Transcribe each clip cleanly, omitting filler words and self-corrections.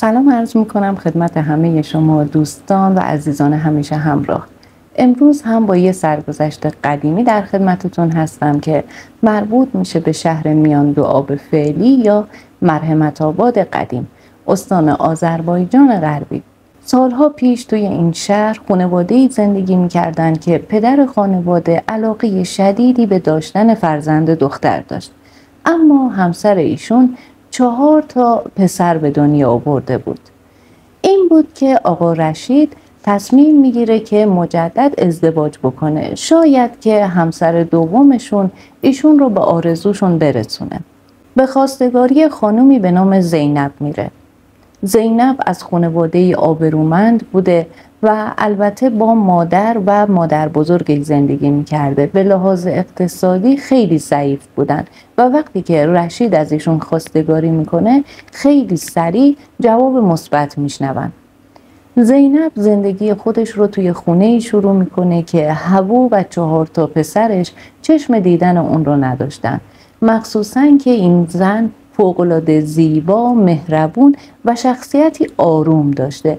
سلام عرض میکنم خدمت همه شما دوستان و عزیزان همیشه همراه. امروز هم با یه سرگذشت قدیمی در خدمتتون هستم که مربوط میشه به شهر میاندو آب فعلی یا مرحمت آباد قدیم، استان آذربایجان غربی. سالها پیش توی این شهر خانواده‌ای زندگی میکردن که پدر خانواده علاقه شدیدی به داشتن فرزند دختر داشت، اما همسر ایشون 4 پسر به دنیا آورده بود. این بود که آقا رشید تصمیم میگیره که مجدد ازدواج بکنه، شاید که همسر دومشون ایشون رو به آرزوشون برسونه. به خواستگاری خانومی به نام زینب میره. زینب از خانواده آبرومند بوده و البته با مادر و مادر بزرگی زندگی میکرده. به لحاظ اقتصادی خیلی ضعیف بودن و وقتی که رشید از ایشون خواستگاری میکنه خیلی سریع جواب مثبت میشنون. زینب زندگی خودش رو توی خونه‌ای شروع میکنه که حبو و 4 پسرش چشم دیدن اون رو نداشتن، مخصوصاً که این زن فوق‌العاده زیبا، مهربون و شخصیتی آروم داشته.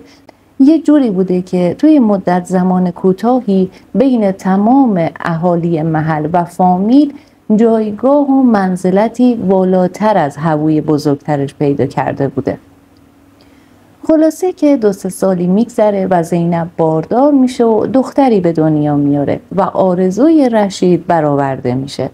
یه جوری بوده که توی مدت زمان کوتاهی بین تمام اهالی محل و فامیل جایگاه و منزلتی والاتر از حبوی بزرگترش پیدا کرده بوده. خلاصه که 2-3 سالی میگذره و زینب باردار میشه و دختری به دنیا میاره و آرزوی رشید برآورده میشه.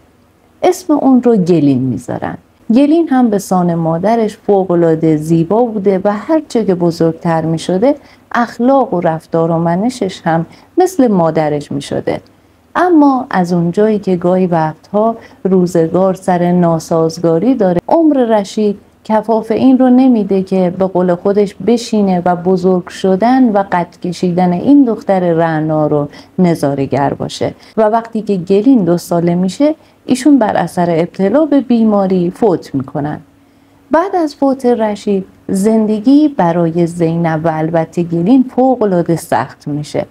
اسم اون رو گلین میذارن. گلین هم به سان مادرش فوق‌العاده زیبا بوده و هرچه که بزرگتر می شده اخلاق و رفتار و منشش هم مثل مادرش می شده. اما از اونجایی که گاهی وقتها روزگار سر ناسازگاری داره، عمر رشید کفاف این رو نمیده که به قول خودش بشینه و بزرگ شدن و قد کشیدن این دختر رعنا رو نظاره‌گر باشه و وقتی که گلین 2 ساله میشه ایشون بر اثر ابتلا به بیماری فوت میکنن. بعد از فوت رشید زندگی برای زینب و البته گلین فوق‌العاده سخت میشه.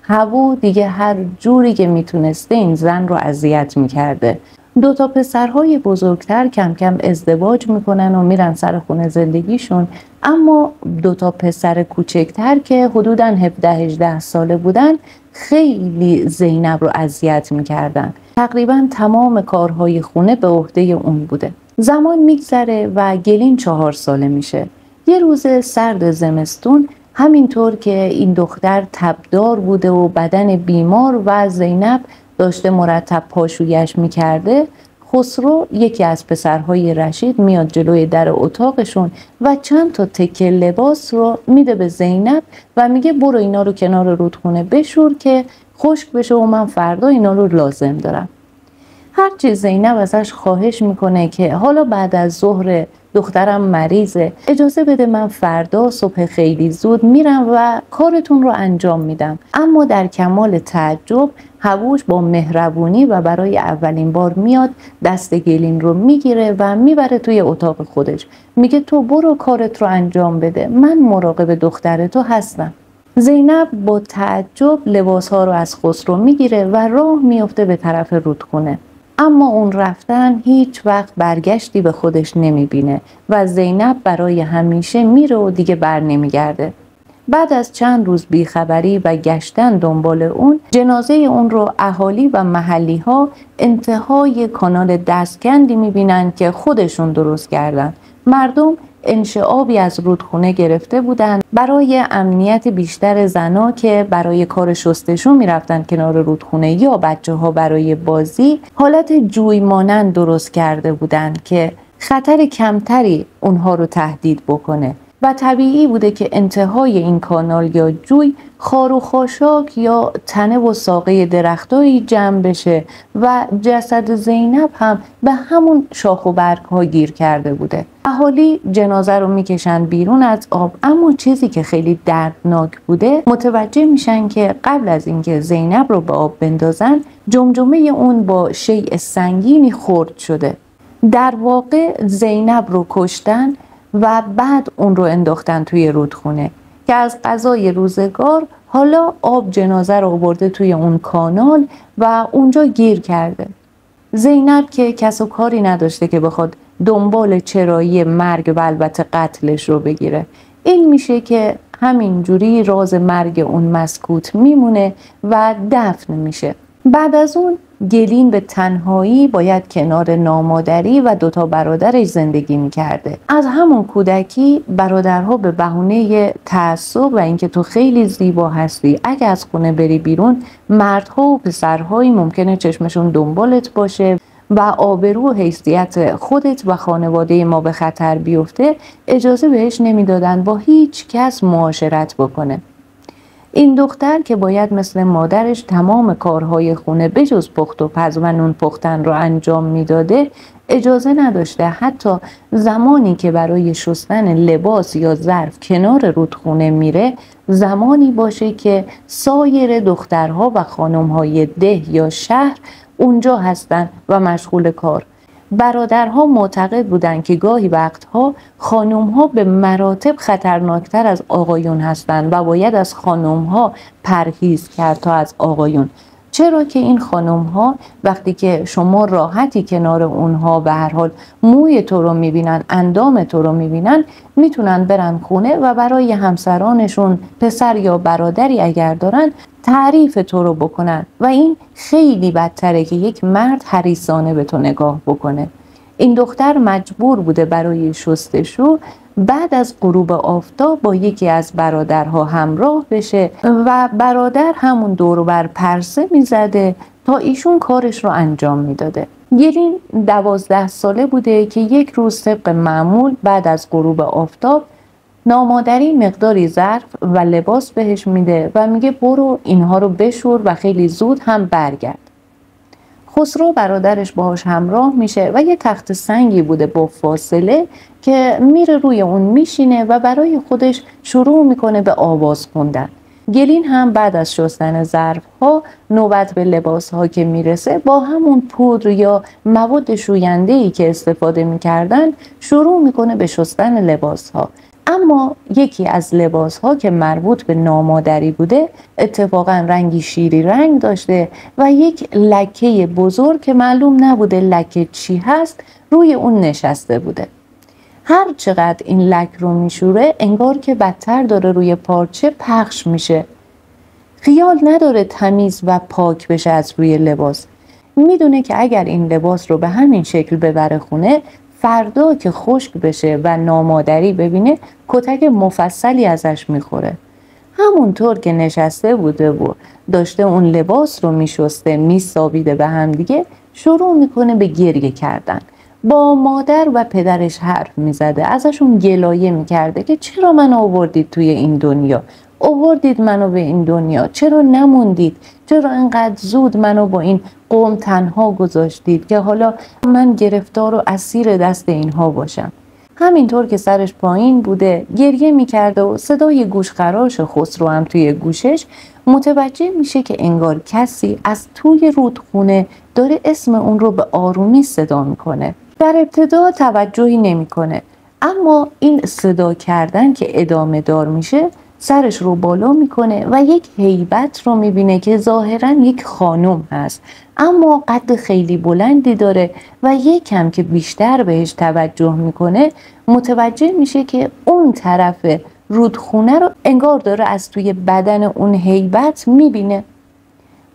حبو دیگه هر جوری که میتونسته این زن رو اذیت میکرده. 2 پسرهای بزرگتر کم کم ازدواج میکنن و میرن سر خونه زندگیشون، اما 2 پسر کوچکتر که حدوداً 17-18 ساله بودن خیلی زینب رو اذیت میکردن. تقریباً تمام کارهای خونه به عهده اون بوده. زمان میگذره و گلین 4 ساله میشه. یه روز سرد زمستون، همینطور که این دختر تبدار بوده و بدن بیمار و زینب داشته مرتب پاشویش میکرده، خسرو یکی از پسرهای رشید میاد جلوی در اتاقشون و چند تا تکه لباس رو میده به زینب و میگه برو اینا رو کنار رودخونه بشور که خشک بشه و من فردا اینا رو لازم دارم. هرچی زینب ازش خواهش میکنه که حالا بعد از ظهر دخترم مریضه، اجازه بده من فردا صبح خیلی زود میرم و کارتون رو انجام میدم. اما در کمال تعجب حبوش با مهربونی و برای اولین بار میاد دست گلین رو میگیره و میبره توی اتاق خودش. میگه تو برو کارت رو انجام بده، من مراقب دختر تو هستم. زینب با تعجب لباسها رو از خسرو میگیره و راه میفته به طرف رودخونه. اما اون رفتن هیچ وقت برگشتی به خودش نمیبینه و زینب برای همیشه میره و دیگه بر نمیگرده. بعد از چند روز بیخبری و گشتن دنبال اون، جنازه اون رو اهالی و محلی ها انتهای کانال دستکندی میبینن که خودشون درست کردن. مردم انشعابی از رودخونه گرفته بودن برای امنیت بیشتر زنا که برای کار شستشو میرفتن کنار رودخونه یا بچه ها برای بازی، حالت جوی مانند درست کرده بودن که خطر کمتری اونها رو تهدید بکنه و طبیعی بوده که انتهای این کانال یا جوی خار و خاشاک یا تنه و ساقه درختایی جمع بشه و جسد زینب هم به همون شاخ و برگ ها گیر کرده بوده. اهالی جنازه رو میکشن بیرون از آب، اما چیزی که خیلی دردناک بوده، متوجه میشن که قبل از اینکه زینب رو به آب بندازن جمجمه اون با شیء سنگینی خرد شده. در واقع زینب رو کشتن و بعد اون رو انداختن توی رودخونه که از قضای روزگار حالا آب جنازه رو آورده توی اون کانال و اونجا گیر کرده. زینب که کس و کاری نداشته که بخواد دنبال چرایی مرگ و البته قتلش رو بگیره. این میشه که همینجوری راز مرگ اون مسکوت میمونه و دفن میشه. بعد از اون گلین به تنهایی باید کنار نامادری و 2 برادرش زندگی میکرده. از همون کودکی برادرها به بهونه تعصب و اینکه تو خیلی زیبا هستی، اگه از خونه بری بیرون مردها و پسرهایی ممکنه چشمشون دنبالت باشه و آبرو و حیثیت خودت و خانواده ما به خطر بیفته، اجازه بهش نمیدادن با هیچ کس معاشرت بکنه. این دختر که باید مثل مادرش تمام کارهای خونه بجز پخت و پز و نون پختن رو انجام میداده، اجازه نداشته حتی زمانی که برای شستن لباس یا ظرف کنار رودخونه میره زمانی باشه که سایر دخترها و خانمهای ده یا شهر اونجا هستن و مشغول کار. برادرها معتقد بودند که گاهی وقتها خانم‌ها به مراتب خطرناکتر از آقایون هستند و باید از خانم‌ها پرهیز کرد تا از آقایون. چرا که این خانم‌ها وقتی که شما راحتی کنار اونها به هر حال موی تو رو می‌بینن، اندام تو رو می‌بینن، میتونن برن خونه و برای همسرانشون پسر یا برادری اگر دارن تعریف تو رو بکنن و این خیلی بدتره که یک مرد حریصانه به تو نگاه بکنه. این دختر مجبور بوده برای شستشو بعد از غروب آفتاب با یکی از برادرها همراه بشه و برادر همون دور بر پرسه میزده تا ایشون کارش رو انجام میداده. گلین 12 ساله بوده که یک روز طبق معمول بعد از غروب آفتاب نامادری مقداری ظرف و لباس بهش میده و میگه برو اینها رو بشور و خیلی زود هم برگرد. خسرو برادرش باهاش همراه میشه و یه تخت سنگی بوده با فاصله که میره روی اون میشینه و برای خودش شروع میکنه به آواز خوندن. گلین هم بعد از شستن ظرف ها نوبت به لباس ها که میرسه با همون پودر یا مواد شوینده ای که استفاده میکردن شروع میکنه به شستن لباس ها. اما یکی از لباس ها که مربوط به نامادری بوده اتفاقا رنگی شیری رنگ داشته و یک لکه بزرگ که معلوم نبوده لکه چی هست روی اون نشسته بوده. هر چقدر این لک رو میشوره انگار که بدتر داره روی پارچه پخش میشه. خیال نداره تمیز و پاک بشه از روی لباس. میدونه که اگر این لباس رو به همین شکل ببره خونه فردا که خشک بشه و نامادری ببینه کتک مفصلی ازش میخوره. همونطور که نشسته بوده و داشته اون لباس رو میشسته میسابیده به هم دیگه شروع میکنه به گریه کردن. با مادر و پدرش حرف میزده، ازشون گلایه میکرده که چرا من آوردید توی این دنیا، آوردید منو به این دنیا، چرا نموندید، چرا اینقدر زود منو با این قوم تنها گذاشتید که حالا من گرفتار و اسیر دست اینها باشم. همینطور که سرش پایین بوده گریه میکرده و صدای گوشخراش خسرو هم توی گوشش متوجه میشه که انگار کسی از توی رودخونه داره اسم اون رو به آرومی صدا میکنه. در ابتدا توجهی نمیکنه، اما این صدا کردن که ادامه دار میشه سرش رو بالا میکنه و یک هیبت رو میبینه که ظاهرا یک خانم هست اما قد خیلی بلندی داره و یکم که بیشتر بهش توجه میکنه متوجه میشه که اون طرف رودخونه رو انگار داره از توی بدن اون هیبت میبینه.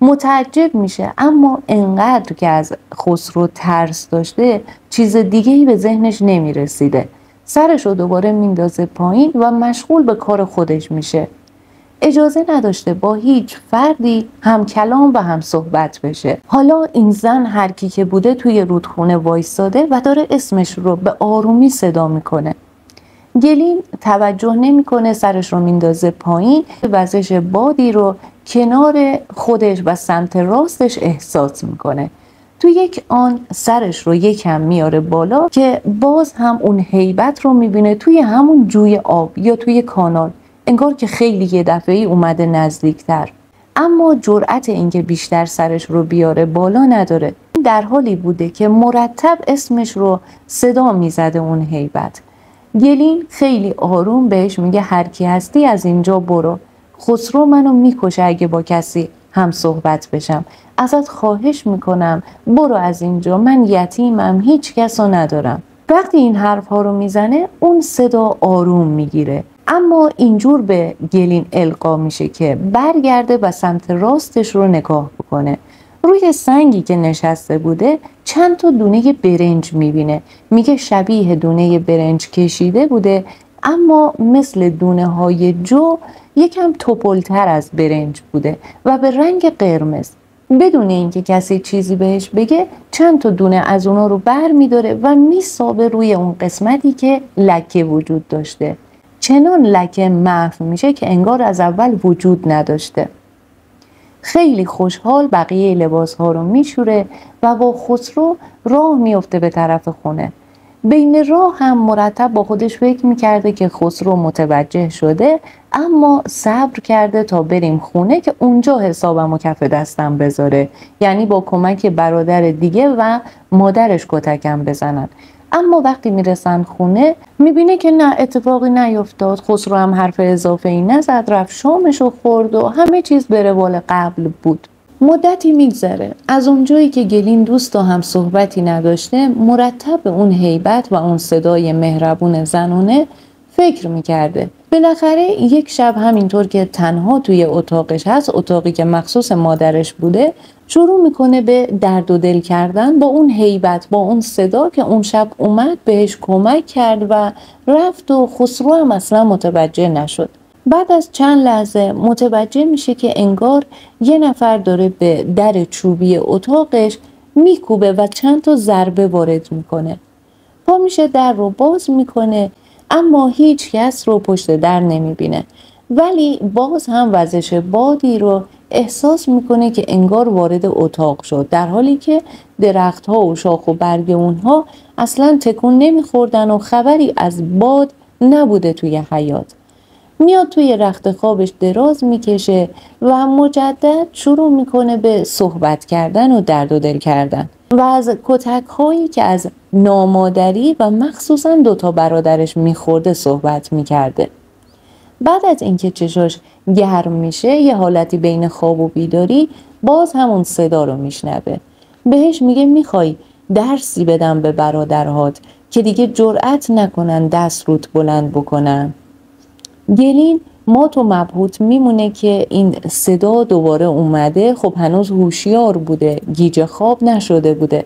متعجب میشه اما انقدر که از خسرو ترس داشته چیز دیگه‌ای به ذهنش نمیرسیده. سرش رو دوباره میندازه پایین و مشغول به کار خودش میشه. اجازه نداشته با هیچ فردی هم کلام و هم صحبت بشه. حالا این زن هر کی که بوده توی رودخونه وایساده و داره اسمش رو به آرومی صدا میکنه. گلین توجه نمیکنه، سرش رو میندازه پایین، وزش بادی رو کنار خودش و سمت راستش احساس میکنه. تو یک آن سرش رو یکم میاره بالا که باز هم اون هیبت رو میبینه توی همون جوی آب یا توی کانال، انگار که خیلی یه دفعه‌ای اومده نزدیکتر، اما جرأت اینکه بیشتر سرش رو بیاره بالا نداره. در حالی بوده که مرتب اسمش رو صدا میزده اون هیبت. گلین خیلی آروم بهش میگه هر کی هستی از اینجا برو، خسرو منو میکشه اگه با کسی هم صحبت بشم، ازت خواهش میکنم برو از اینجا، من یتیمم، هیچ کسو ندارم. وقتی این حرف ها رو میزنه اون صدا آروم میگیره اما اینجور به گلین القا میشه که برگرده و سمت راستش رو نگاه بکنه. روی سنگی که نشسته بوده چند تا دونه برنج میبینه. میگه شبیه دونه برنج کشیده بوده، اما مثل دونه های جو یکم توپلتر از برنج بوده و به رنگ قرمز. بدون اینکه کسی چیزی بهش بگه چند تا دونه از اونا رو بر میداره و میسابه روی اون قسمتی که لکه وجود داشته. چنان لکه محو میشه که انگار از اول وجود نداشته. خیلی خوشحال بقیه لباسها رو میشوره و با خسرو راه میفته به طرف خونه. بین راه هم مرتب با خودش فکر میکرده که خسرو متوجه شده، اما صبر کرده تا بریم خونه که اونجا حسابم و کف دستم بذاره، یعنی با کمک برادر دیگه و مادرش کتکم بزنن. اما وقتی میرسن خونه میبینه که نه، اتفاقی نیفتاد. خسرو هم حرف اضافه ای نزد، رفت شامشو خورد و همه چیز به روال قبل بود. مدتی میگذره. از اونجایی که گلین دوست هم صحبتی نداشته، مرتب به اون هیبت و اون صدای مهربون زنونه فکر میکرده. بالاخره یک شب همینطور که تنها توی اتاقش هست، اتاقی که مخصوص مادرش بوده، شروع میکنه به درد و دل کردن با اون هیبت، با اون صدا که اون شب اومد بهش کمک کرد و رفت و خسرو هم اصلا متوجه نشد. بعد از چند لحظه متوجه میشه که انگار یه نفر داره به در چوبی اتاقش میکوبه و چند تا ضربه وارد میکنه. پا میشه در رو باز میکنه، اما هیچ کس رو پشت در نمیبینه، ولی باز هم وزش بادی رو احساس میکنه که انگار وارد اتاق شد، در حالی که درختها و شاخ و برگ اونها اصلا تکون نمیخوردن و خبری از باد نبوده توی حیاط. میاد توی رخت خوابش دراز میکشه و مجدد شروع میکنه به صحبت کردن و درد و دل کردن و از کتک هایی که از نامادری و مخصوصا 2 برادرش میخورده صحبت میکرده. بعد از اینکه چشاش گرم میشه، یه حالتی بین خواب و بیداری، باز همون صدا رو میشنوه. بهش میگه میخوای درسی بدم به برادرهات که دیگه جرأت نکنن دست روت بلند بکنن؟ گلین مات و مبهوت میمونه که این صدا دوباره اومده. خب هنوز هوشیار بوده، گیج خواب نشده بوده.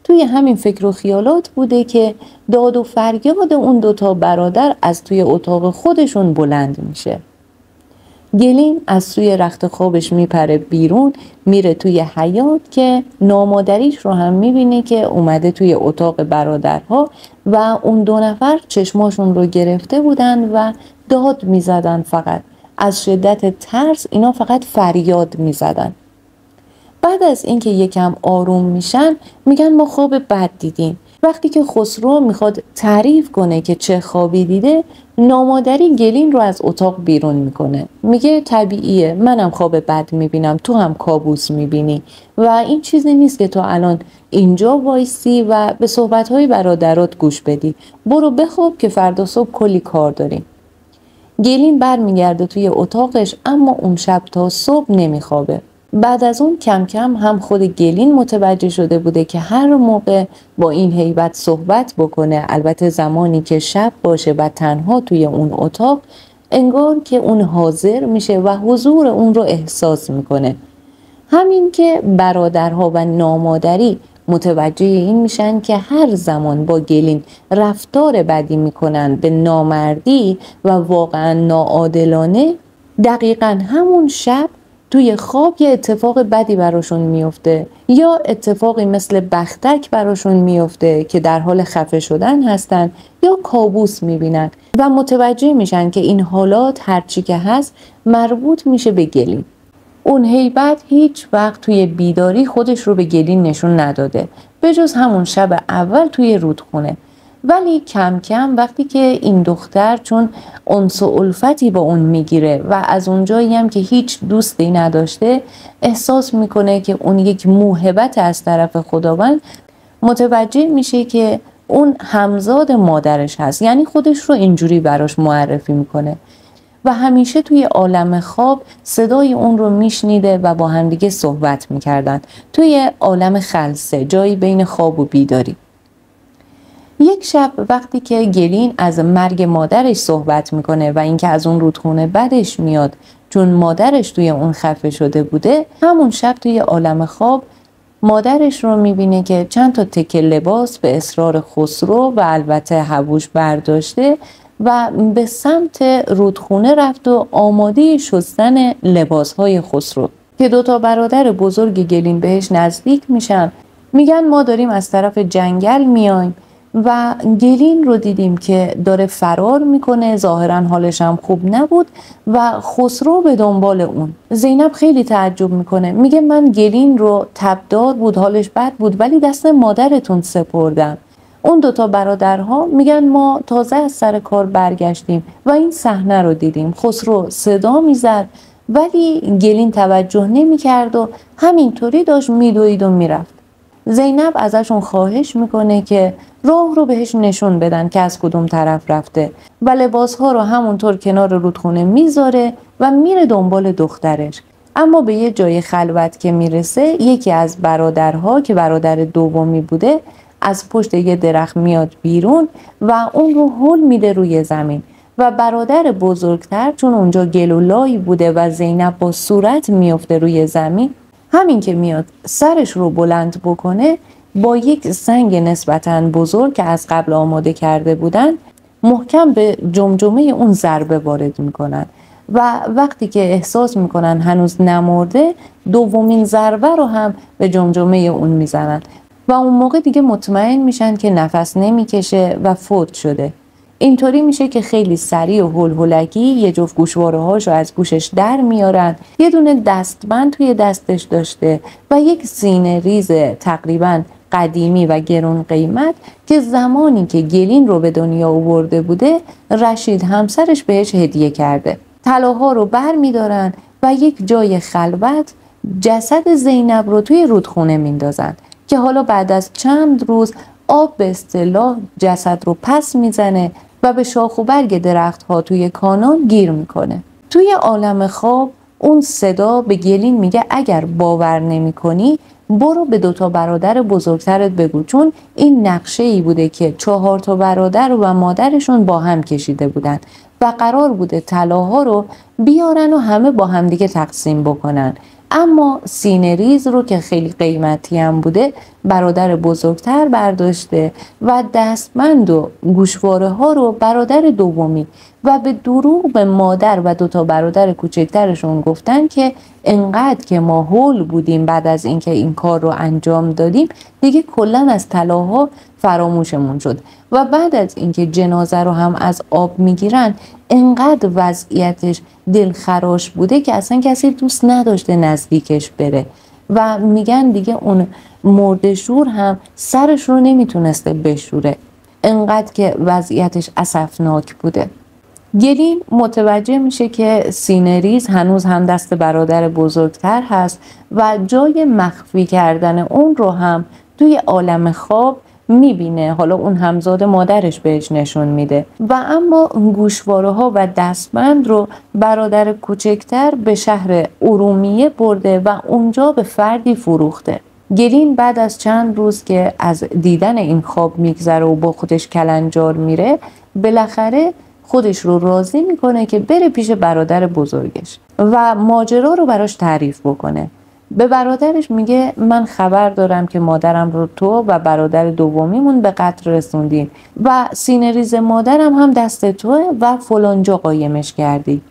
توی همین فکر و خیالات بوده که داد و فریاد اون 2 برادر از توی اتاق خودشون بلند میشه. گلین از توی رخت خوابش میپره بیرون، میره توی حیاط که نامادریش رو هم میبینه که اومده توی اتاق برادرها و اون 2 نفر چشماشون رو گرفته بودن و داد میزدن. فقط از شدت ترس اینا فقط فریاد میزدن. بعد از اینکه یکم آروم میشن میگن ما خواب بد دیدیم. وقتی که خسرو میخواد تعریف کنه که چه خوابی دیده، نامادری گلین رو از اتاق بیرون میکنه. میگه طبیعیه، منم خواب بد میبینم، تو هم کابوس میبینی و این چیزی نیست که تو الان اینجا وایسی و به صحبتهای برادرات گوش بدی. برو بخواب که فردا صبح کلی کار داریم. گلین برمیگرده توی اتاقش، اما اون شب تا صبح نمیخوابه. بعد از اون کم کم هم خود گلین متوجه شده بوده که هر موقع با این هیبت صحبت بکنه، البته زمانی که شب باشه و تنها توی اون اتاق، انگار که اون حاضر میشه و حضور اون رو احساس میکنه. همین که برادرها و نامادری متوجه این میشن که هر زمان با گلین رفتار بدی میکنن به نامردی و واقعا ناعادلانه، دقیقا همون شب توی خواب یه اتفاق بدی براشون میفته، یا اتفاقی مثل بختک براشون میفته که در حال خفه شدن هستن، یا کابوس میبینن و متوجه میشن که این حالات هرچی که هست مربوط میشه به گلین. اون هیبت هیچ وقت توی بیداری خودش رو به گلین نشون نداده، به جز همون شب اول توی رودخونه. ولی کم کم وقتی که این دختر چون انس و الفتی با اون میگیره و از اونجایی هم که هیچ دوستی نداشته احساس میکنه که اون یک موهبت از طرف خداوند، متوجه میشه که اون همزاد مادرش هست. یعنی خودش رو اینجوری براش معرفی میکنه و همیشه توی عالم خواب صدای اون رو میشنیده و با همدیگه صحبت میکردن توی عالم خلسه، جایی بین خواب و بیداری. یک شب وقتی که گلین از مرگ مادرش صحبت میکنه و اینکه از اون رودخونه بدش میاد چون مادرش توی اون خفه شده بوده، همون شب توی عالم خواب مادرش رو میبینه که چند تا تکه لباس به اصرار خسرو و البته هووش برداشته و به سمت رودخونه رفت و آماده شستن لباسهای خسرو. که دوتا برادر بزرگ گلین بهش نزدیک میشن، میگن ما داریم از طرف جنگل میایم و گلین رو دیدیم که داره فرار میکنه، ظاهرا حالش هم خوب نبود و خسرو به دنبال اون. زینب خیلی تعجب میکنه، میگه من گلین رو تبدار بود، حالش بد بود، ولی دست مادرتون سپردم. اون دوتا برادرها میگن ما تازه از سر کار برگشتیم و این صحنه رو دیدیم. خسرو صدا میزد ولی گلین توجه نمیکرد و همینطوری داشت میدوید و میرفت. زینب ازشون خواهش میکنه که راه رو بهش نشون بدن که از کدوم طرف رفته و لباسها رو همونطور کنار رودخونه میذاره و میره دنبال دخترش. اما به یه جای خلوت که میرسه، یکی از برادرها که برادر دومی بوده از پشت یه درخت میاد بیرون و اون رو هل میده روی زمین و برادر بزرگتر چون اونجا گل و لای بوده و زینب با صورت میفته روی زمین، همین که میاد سرش رو بلند بکنه با یک سنگ نسبتاً بزرگ که از قبل آماده کرده بودن محکم به جمجمه اون ضربه وارد میکنن و وقتی که احساس میکنن هنوز نمرده، دومین ضربه رو هم به جمجمه اون میزنن و اون موقع دیگه مطمئن میشن که نفس نمیکشه و فوت شده. اینطوری میشه که خیلی سریع و هولهولکی یه جفت گوشواره‌هاشو از گوشش در میارن، یه دونه دستبند توی دستش داشته و یک سینه ریز تقریباً قدیمی و گران قیمت که زمانی که گلین رو به دنیا آورده بوده رشید همسرش بهش هدیه کرده. طلاها رو بر میدارن و یک جای خلوت جسد زینب رو توی رودخونه میندازن که حالا بعد از چند روز آب به اصطلاح جسد رو پس میزنه و به شاخ و برگ درخت ها توی کانال گیر میکنه. توی عالم خواب اون صدا به گلین میگه اگر باور نمی کنی برو به دوتا برادر بزرگترت بگو، چون این نقشه ای بوده که 4 تا برادر و مادرشون با هم کشیده بودن و قرار بوده طلاها رو بیارن و همه با هم دیگه تقسیم بکنن. اما سینه ریز رو که خیلی قیمتی هم بوده برادر بزرگتر برداشته و دستبند و گوشواره ها رو برادر دومی و به دروغ به مادر و دوتا برادر کوچکترشون گفتن که انقدر که ما هول بودیم بعد از اینکه این کار رو انجام دادیم دیگه کلا از طلاها فراموشمون شد و بعد از اینکه جنازه رو هم از آب میگیرن انقدر وضعیتش دلخراش بوده که اصلا کسی دوست نداشته نزدیکش بره و میگن دیگه اون مردشور هم سرش رو نمیتونسته بشوره، انقدر که وضعیتش اسفناک بوده. گلین متوجه میشه که سینه ریز هنوز هم دست برادر بزرگتر هست و جای مخفی کردن اون رو هم توی عالم خواب میبینه. حالا اون همزاد مادرش بهش نشون میده و اما گوشواره ها و دستبند رو برادر کوچکتر به شهر ارومیه برده و اونجا به فردی فروخته. گلین بعد از چند روز که از دیدن این خواب میگذره و با خودش کلنجار میره، بالاخره خودش رو راضی میکنه که بره پیش برادر بزرگش و ماجرا رو براش تعریف بکنه. به برادرش میگه من خبر دارم که مادرم رو تو و برادر دومیمون به قتل رسوندین و سینه ریز مادرم هم دست توه و فلانجا قایمش کردی.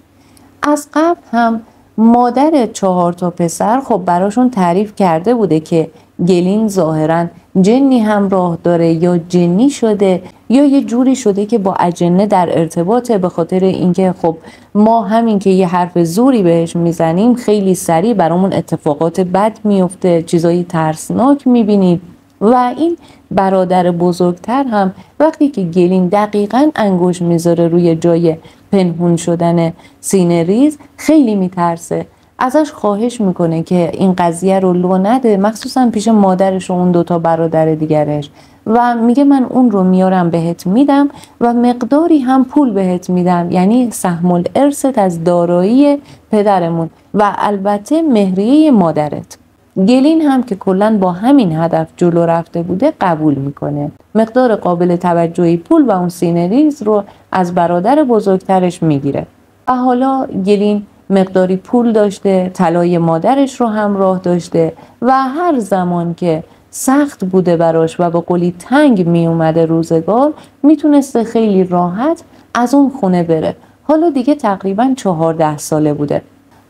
از قبل هم مادر 4 تا پسر خب براشون تعریف کرده بوده که گلین ظاهراً جنی همراه داره یا جنی شده یا یه جوری شده که با اجنه در ارتباطه، به خاطر اینکه خب ما همین که یه حرف زوری بهش میزنیم خیلی سریع برامون اتفاقات بد میفته، چیزایی ترسناک میبینیم. و این برادر بزرگتر هم وقتی که گلین دقیقاً انگوش میذاره روی جای پنهون شدن سینه ریز خیلی میترسه، ازش خواهش میکنه که این قضیه رو لو نده، مخصوصا پیش مادرش و اون 2 تا برادر دیگرش، و میگه من اون رو میارم بهت میدم و مقداری هم پول بهت میدم، یعنی سهم الارثت از دارایی پدرمون و البته مهریه مادرت. گلین هم که کلاً با همین هدف جلو رفته بوده قبول میکنه. مقدار قابل توجهی پول و اون سینه‌ریز رو از برادر بزرگترش میگیره. و حالا گلین مقداری پول داشته، طلای مادرش رو همراه داشته و هر زمان که سخت بوده براش و با قولی تنگ می اومده روزگار، میتونسته خیلی راحت از اون خونه بره. حالا دیگه تقریباً 14 ساله بوده.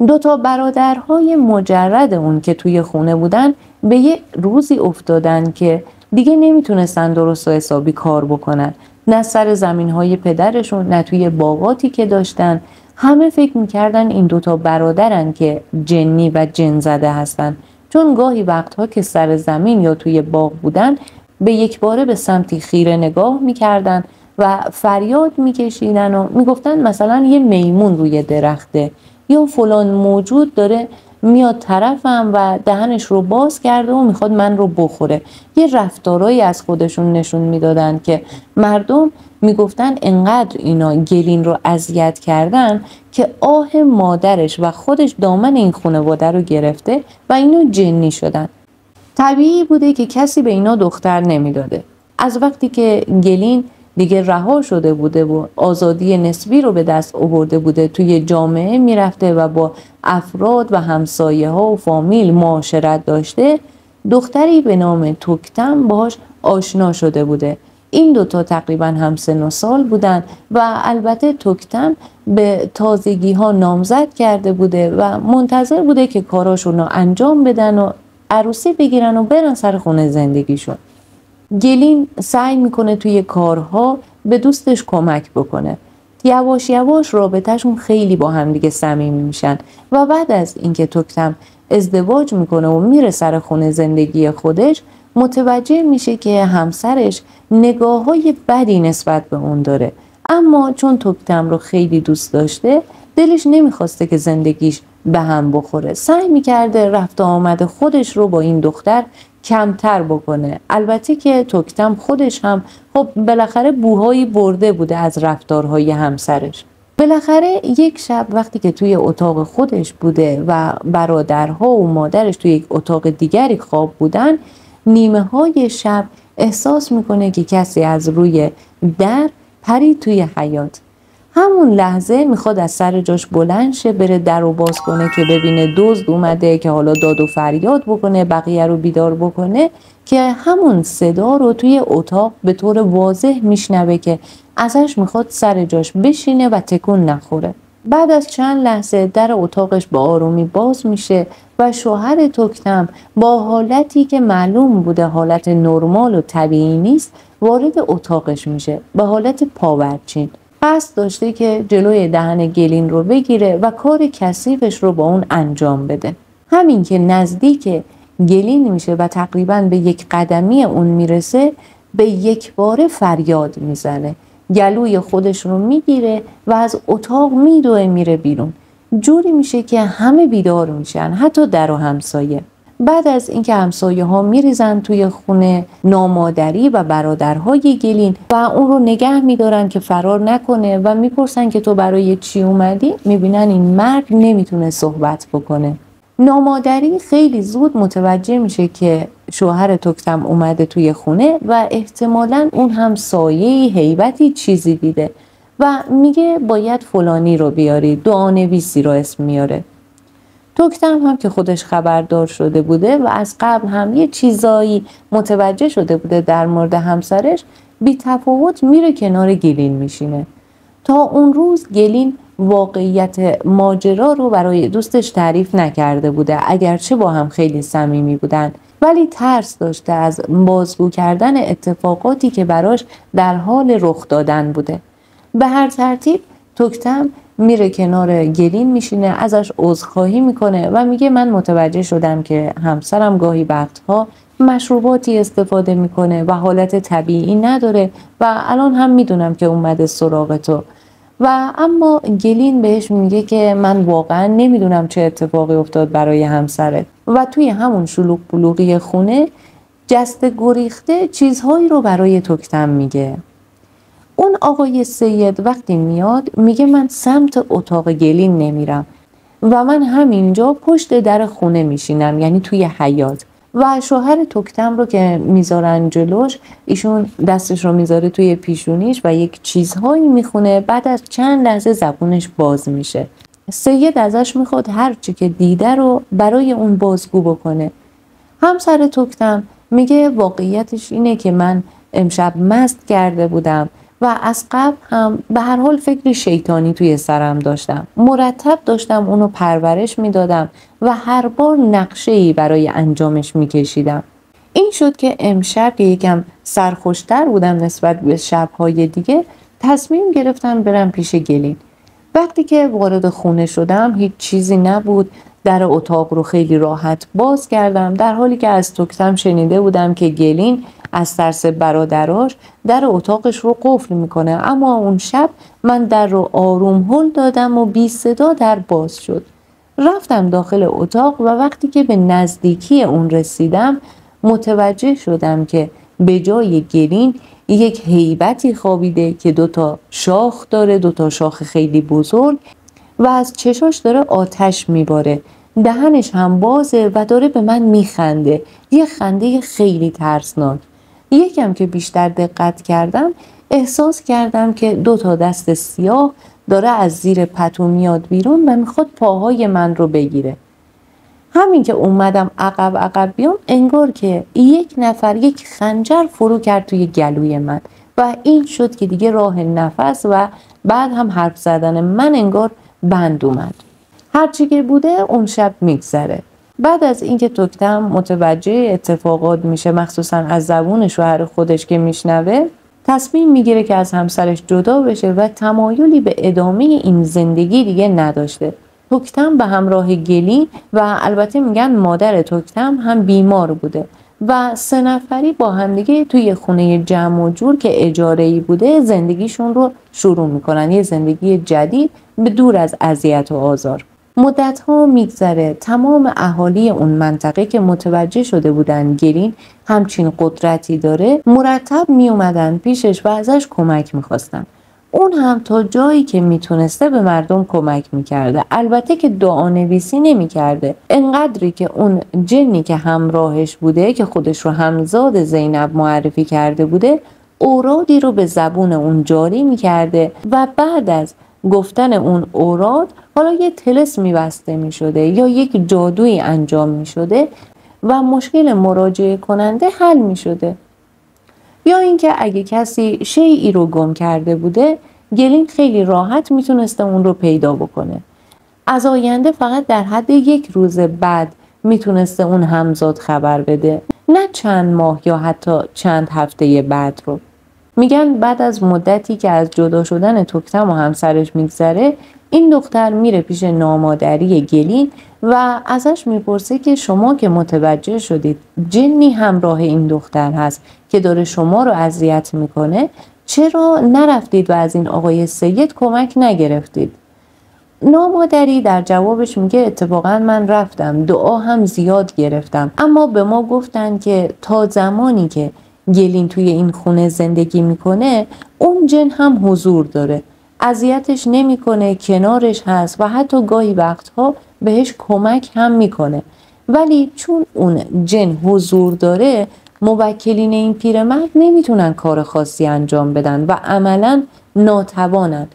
2 برادرهای مجرد اون که توی خونه بودن به یه روزی افتادن که دیگه نمیتونستن درست و حسابی کار بکنن، نه سر زمینهای پدرشون نه توی باغاتی که داشتن. همه فکر میکردن این 2 برادرن که جنی و جن زده هستن، چون گاهی وقتها که سر زمین یا توی باغ بودن به یک باره به سمتی خیره نگاه میکردن و فریاد میکشیدن و میگفتن مثلا یه میمون روی درخته یا فلان موجود داره میاد طرفم و دهنش رو باز کرده و میخواد من رو بخوره. یه رفتارایی از خودشون نشون میدادن که مردم میگفتن انقدر اینا گلین رو اذیت کردن که آه مادرش و خودش دامن این خانواده رو گرفته و اینا جنی شدن. طبیعی بوده که کسی به اینا دختر نمیداده. از وقتی که گلین دیگه رها شده بوده و آزادی نسبی رو به دست آورده بوده، توی جامعه میرفته و با افراد و همسایه ها و فامیل معاشرت داشته، دختری به نام توکتم باهاش آشنا شده بوده. این 2 تقریبا هم سن و سال بودن و البته توکتم به تازگی ها نامزد کرده بوده و منتظر بوده که کاراشون رو انجام بدن و عروسی بگیرن و برن سر خونه زندگیشون. گلین سعی میکنه توی کارها به دوستش کمک بکنه. یواش یواش رابطهشون خیلی با هم دیگه صمیمی میشن و بعد از اینکه توکتم ازدواج میکنه و میره سر خونه زندگی خودش، متوجه میشه که همسرش نگاه‌های بدی نسبت به اون داره. اما چون توکتم رو خیلی دوست داشته، دلش نمیخواسته که زندگیش به هم بخوره. سعی میکرده رفت و آمد خودش رو با این دختر کمتر بکنه. البته که توکتم خودش هم خب بالاخره بوهایی برده بوده از رفتارهای همسرش. بالاخره یک شب وقتی که توی اتاق خودش بوده و برادرها و مادرش توی یک اتاق دیگری خواب بودن، نیمه های شب احساس میکنه که کسی از روی در پرید توی حیاط. همون لحظه میخواد از سر جاش بلند شه بره در رو باز کنه که ببینه دزد اومده که حالا داد و فریاد بکنه، بقیه رو بیدار بکنه، که همون صدا رو توی اتاق به طور واضح میشنوه که ازش میخواد سر جاش بشینه و تکون نخوره. بعد از چند لحظه در اتاقش با آرومی باز میشه و شوهر توکتم با حالتی که معلوم بوده حالت نرمال و طبیعی نیست وارد اتاقش میشه، به حالت پاورچین. قصد داشته که جلوی دهن گلین رو بگیره و کار کثیفش رو با اون انجام بده. همین که نزدیک گلین میشه و تقریباً به 1 قدمی اون میرسه، به یک باره فریاد میزنه، گلوی خودش رو میگیره و از اتاق میدوه میره بیرون. جوری میشه که همه بیدار میشن، حتی در و همسایه. بعد از اینکه همسایه ها میریزن توی خونه نامادری و برادرهای گلین و اون رو نگه میدارن که فرار نکنه و میپرسن که تو برای چی اومدی، میبینن این مرد نمیتونه صحبت بکنه. نامادری خیلی زود متوجه میشه که شوهر توکتم اومده توی خونه و احتمالاً اون هم سایه‌ای، هیبتی، چیزی دیده و میگه باید فلانی رو بیاری، دعانویسی رو اسم میاره. توکتم هم که خودش خبردار شده بوده و از قبل هم یه چیزایی متوجه شده بوده در مورد همسرش، بی تفاوت میره کنار گلین میشینه. تا اون روز گلین واقعیت ماجرا رو برای دوستش تعریف نکرده بوده، اگرچه با هم خیلی صمیمی بودن، ولی ترس داشته از بازگو کردن اتفاقاتی که براش در حال رخ دادن بوده. به هر ترتیب توکتم میره کنار گلین میشینه، ازش عذرخواهی میکنه و میگه من متوجه شدم که همسرم گاهی وقتها مشروباتی استفاده میکنه و حالت طبیعی نداره و الان هم میدونم که اومده سراغ تو. و اما گلین بهش میگه که من واقعا نمیدونم چه اتفاقی افتاد برای همسرت و توی همون شلوغ بلوغی خونه جست گریخته چیزهایی رو برای توکتم میگه. اون آقای سید وقتی میاد میگه من سمت اتاق گلین نمیرم و من همینجا پشت در خونه میشینم، یعنی توی حیاط. و شوهر توکتم رو که میذارن جلوش، ایشون دستش رو میذاره توی پیشونیش و یک چیزهایی میخونه. بعد از چند لحظه زبونش باز میشه. سید ازش میخواد هر چی که دیده رو برای اون بازگو بکنه. همسر توکتم میگه واقعیتش اینه که من امشب مست کرده بودم و از قبل هم به هر حال فکر شیطانی توی سرم داشتم. مرتب داشتم اونو پرورش میدادم و هر بار نقشه‌ای برای انجامش میکشیدم. این شد که امشب که یکم سرخوشتر بودم نسبت به شب‌های دیگه، تصمیم گرفتم برم پیش گلین. وقتی که وارد خونه شدم هیچ چیزی نبود. در اتاق رو خیلی راحت باز کردم، در حالی که از توکتم شنیده بودم که گلین از ترس برادراش در اتاقش رو قفل میکنه. اما اون شب من در رو آروم هل دادم و بی صدا در باز شد. رفتم داخل اتاق و وقتی که به نزدیکی اون رسیدم متوجه شدم که به جای گلین یک هیبتی خوابیده که 2 شاخ داره، 2 شاخ خیلی بزرگ، و از چشاش داره آتش میباره. دهنش هم بازه و داره به من میخنده، یه خنده خیلی ترسناک. یکم که بیشتر دقت کردم احساس کردم که 2 دست سیاه داره از زیر پتو میاد بیرون و میخواد پاهای من رو بگیره. همین که اومدم عقب بیام، انگار که یک نفر یک خنجر فرو کرد توی گلوی من و این شد که دیگه راه نفس و بعد هم حرف زدن من انگار بند اومد. هرچی که بوده اون شب میگذره. بعد از اینکه توکتم متوجه اتفاقات میشه، مخصوصا از زبون شوهر خودش که میشنوه، تصمیم میگیره که از همسرش جدا بشه و تمایلی به ادامه این زندگی دیگه نداشته. توکتم به همراه گلین و البته میگن مادر توکتم هم بیمار بوده و 3 نفری با همدیگه توی خونه جمع و جور که اجاره‌ای بوده زندگیشون رو شروع میکنن، یه زندگی جدید به دور از اذیت و آزار. مدت‌ها میگذره. تمام اهالی اون منطقه که متوجه شده بودن گلین همچین قدرتی داره مرتب میومدن پیشش و ازش کمک میخواستن. اون هم تا جایی که میتونسته به مردم کمک میکرده. البته که دعانویسی نمیکرده. انقدری که اون جنی که همراهش بوده که خودش رو همزاد زینب معرفی کرده بوده، اورادی رو به زبون اون جاری میکرده و بعد از گفتن اون اوراد حالا یه طلسمی بسته میشده یا یک جادویی انجام میشده و مشکل مراجعه کننده حل میشده. یا اینکه اگه کسی شیئی رو گم کرده بوده، گلین خیلی راحت میتونسته اون رو پیدا بکنه. از آینده فقط در حد 1 روز بعد میتونسته اون همزاد خبر بده، نه چند ماه یا حتی چند هفته بعد رو. میگن بعد از مدتی که از جدا شدن توکتم و همسرش میگذره، این دختر میره پیش نامادری گلین و ازش میپرسه که شما که متوجه شدید جنی همراه این دختر هست که داره شما رو اذیت میکنه، چرا نرفتید و از این آقای سید کمک نگرفتید؟ نامادری در جوابش میگه اتفاقا من رفتم، دعا هم زیاد گرفتم، اما به ما گفتن که تا زمانی که گلین توی این خونه زندگی میکنه اون جن هم حضور داره، اذیتش نمیکنه، کنارش هست و حتی گاهی وقتها بهش کمک هم میکنه. ولی چون اون جن حضور داره، موکلین این پیرمرد نمیتونن کار خاصی انجام بدن و عملاً ناتوانن.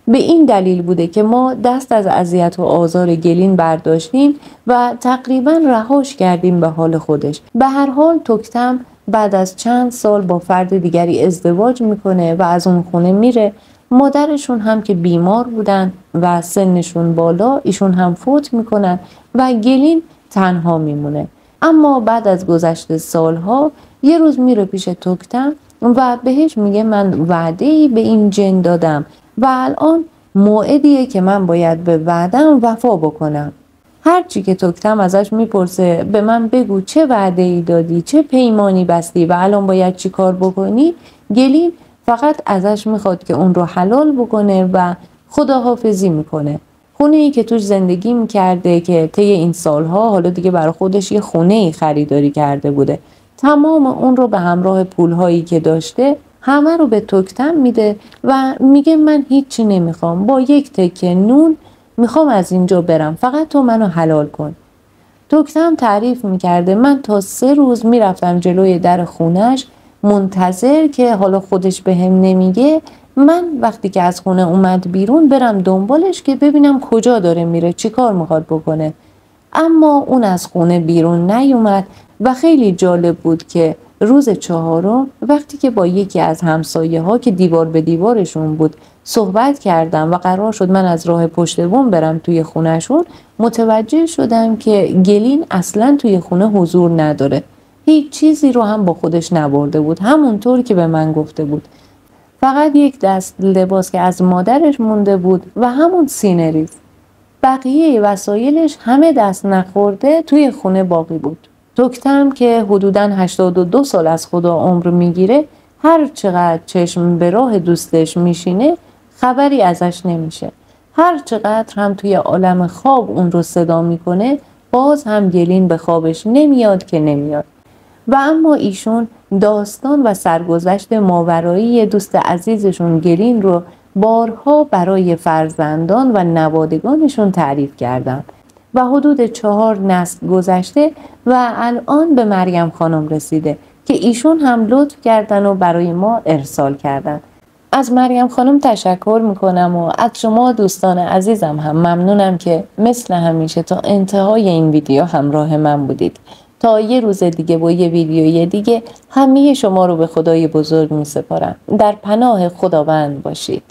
به این دلیل بوده که ما دست از اذیت و آزار گلین برداشتیم و تقریباً رهاش کردیم به حال خودش. به هر حال توکتم بعد از چند سال با فرد دیگری ازدواج میکنه و از اون خونه میره. مادرشون هم که بیمار بودن و سنشون بالا، ایشون هم فوت میکنن و گلین تنها میمونه. اما بعد از گذشت سالها یه روز میره پیش توکتم و بهش میگه من وعده‌ای به این جن دادم و الان موعدیه که من باید به وعدم وفا بکنم. هرچی که توکتم ازش میپرسه به من بگو چه وعده‌ای دادی، چه پیمانی بستی و الان باید چی کار بکنی، گلین فقط ازش میخواد که اون رو حلال بکنه و خداحافظی میکنه. خونه‌ای که توش زندگی میکرده که طی این سالها حالا دیگه برای خودش یه خونه‌ای خریداری کرده بوده، تمام اون رو به همراه پولهایی که داشته همه رو به توکتم میده و میگه من هیچی نمیخوام، با 1 تکه نون میخوام از اینجا برم، فقط تو منو حلال کن. دکترم تعریف میکرده من تا 3 روز میرفتم جلوی در خونش منتظر که حالا خودش به هم نمیگه، من وقتی که از خونه اومد بیرون برم دنبالش که ببینم کجا داره میره، چی کار میخواد بکنه. اما اون از خونه بیرون نیومد و خیلی جالب بود که روز 4 وقتی که با یکی از همسایه ها که دیوار به دیوارشون بود صحبت کردم و قرار شد من از راه پشت بوم برم توی خونهشون، متوجه شدم که گلین اصلا توی خونه حضور نداره. هیچ چیزی رو هم با خودش نبرده بود، همونطور که به من گفته بود. فقط یک دست لباس که از مادرش مونده بود و همون سینه‌ریز. بقیه وسایلش همه دست نخورده توی خونه باقی بود. دکترم که حدوداً 82 سال از خدا عمر میگیره، هر چقدر چشم به راه دوستش میشینه خبری ازش نمیشه. هر چقدر هم توی عالم خواب اون رو صدا میکنه، باز هم گلین به خوابش نمیاد که نمیاد. و اما ایشون داستان و سرگذشت ماورایی دوست عزیزشون گلین رو بارها برای فرزندان و نوادگانشون تعریف کردن و حدود 4 نسل گذشته و الان به مریم خانم رسیده که ایشون هم لطف کردن و برای ما ارسال کردن. از مریم خانم تشکر میکنم و از شما دوستان عزیزم هم ممنونم که مثل همیشه تا انتهای این ویدیو همراه من بودید. تا یه روز دیگه با یه ویدیوی دیگه همه شما رو به خدای بزرگ میسپارم. در پناه خداوند باشید.